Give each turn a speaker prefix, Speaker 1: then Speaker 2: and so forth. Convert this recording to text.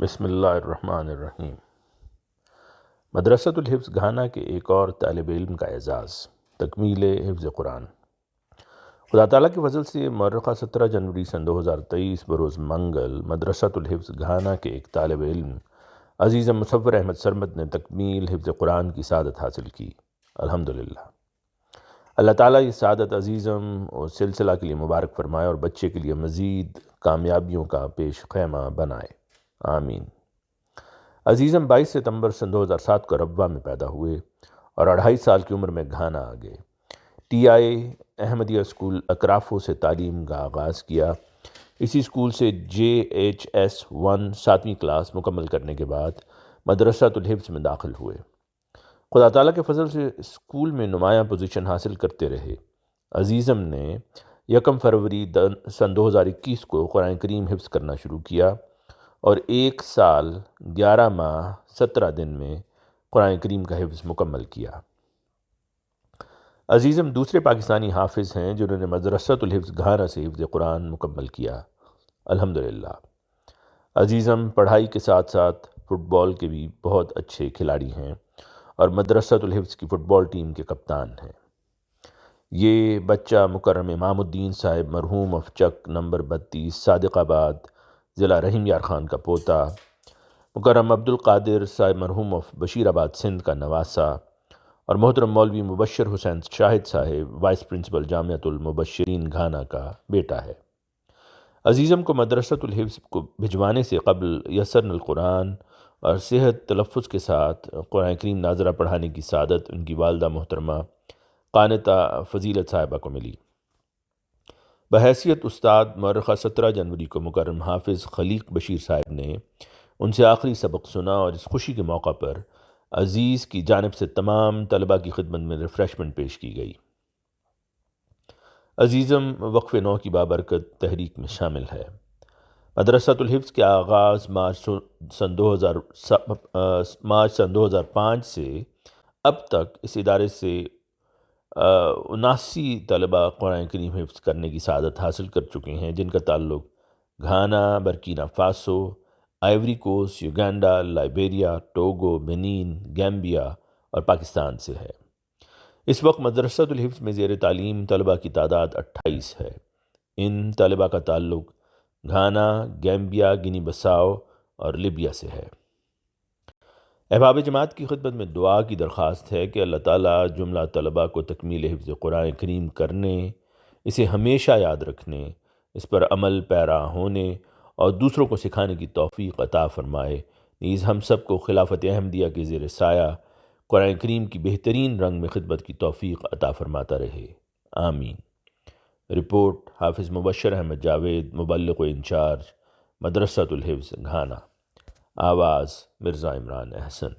Speaker 1: بسم اللہ الرحمن الرحیم۔ مدرسۃ الحفظ گھانا کے ایک اور طالب علم کا اعزاز، تکمیل حفظ قرآن۔ خدا تعالیٰ کے فضل سے مورخہ 17 جنوری سن 2023 بروز منگل مدرسۃ الحفظ گھانا کے ایک طالب علم عزیزم مصور احمد سرمد نے تکمیل حفظ قرآن کی سعادت حاصل کی۔ الحمدللہ۔ اللہ تعالیٰ یہ سعادت عزیزم اور سلسلہ کے لیے مبارک فرمائے اور بچے کے لیے مزید کامیابیوں کا پیش خیمہ بنائے، آمین۔ عزیزم 22 ستمبر سن 2007 کو ربوہ میں پیدا ہوئے اور 2.5 سال کی عمر میں گھانا آ گئے۔ ٹی آئی احمدیہ اسکول اکرافو سے تعلیم کا آغاز کیا۔ اسی اسکول سے JHS1 7ویں کلاس مکمل کرنے کے بعد مدرسۃ الحفظ میں داخل ہوئے۔ خدا تعالیٰ کے فضل سے اسکول میں نمایاں پوزیشن حاصل کرتے رہے۔ عزیزم نے 1 فروری سن 2021 کو قرآن کریم حفظ کرنا شروع کیا اور 1 سال 11 ماہ 17 دن میں قرآن کریم کا حفظ مکمل کیا۔ عزیزم دوسرے پاکستانی حافظ ہیں جنہوں نے مدرسۃ الحفظ گھانا سے حفظ قرآن مکمل کیا، الحمدللہ۔ عزیزم پڑھائی کے ساتھ ساتھ فٹ بال کے بھی بہت اچھے کھلاڑی ہیں اور مدرسۃ الحفظ کی فٹ بال ٹیم کے کپتان ہیں۔ یہ بچہ مکرم امام الدین صاحب مرحوم آف چک نمبر 32 صادق آباد ضلع رحیم یار خان کا پوتا، مکرم عبد القادر صاحب مرحوم آف بشیر آباد سندھ کا نواسہ اور محترم مولوی مبشر حسین شاہد صاحب وائس پرنسپل جامعۃ المبشرین گھانا کا بیٹا ہے۔ عزیزم کو مدرسۃ الحفظ کو بھجوانے سے قبل یسرن القرآن اور صحت تلفظ کے ساتھ قرآن کریم ناظرہ پڑھانے کی سعادت ان کی والدہ محترمہ قانتہ فضیلت صاحبہ کو ملی۔ بحیثیت استاد مورخہ 17 جنوری کو مکرم حافظ خلیق بشیر صاحب نے ان سے آخری سبق سنا اور اس خوشی کے موقع پر عزیز کی جانب سے تمام طلبہ کی خدمت میں ریفریشمنٹ پیش کی گئی۔ عزیزم وقف نو کی بابرکت تحریک میں شامل ہے۔ مدرسۃ الحفظ کے آغاز مارچ سن 2005 سے اب تک اس ادارے سے 79 طلبہ قرآن کریم حفظ کرنے کی سعادت حاصل کر چکے ہیں، جن کا تعلق Ghana, Burkina Faso, Ivory Coast, Uganda, Liberia, Togo, Benin, Gambia اور پاکستان سے ہے۔ اس وقت مدرسۃ الحفظ میں زیر تعلیم طلبہ کی تعداد 28 ہے۔ ان طلبہ کا تعلق گھانا، گیمبیا، گنی بساؤ اور لیبیا سے ہے۔ احباب جماعت کی خدمت میں دعا کی درخواست ہے کہ اللہ تعالیٰ جملہ طلبہ کو تکمیل حفظ قرآن کریم کرنے، اسے ہمیشہ یاد رکھنے، اس پر عمل پیرا ہونے اور دوسروں کو سکھانے کی توفیق عطا فرمائے، نیز ہم سب کو خلافت احمدیہ کے زیر سایہ قرآن کریم کی بہترین رنگ میں خدمت کی توفیق عطا فرماتا رہے، آمین۔ رپورٹ حافظ مبشر احمد جاوید، مبلغ و انچارج، مدرسۃ الحفظ گھانا۔ آواز مرزا عمران احسن۔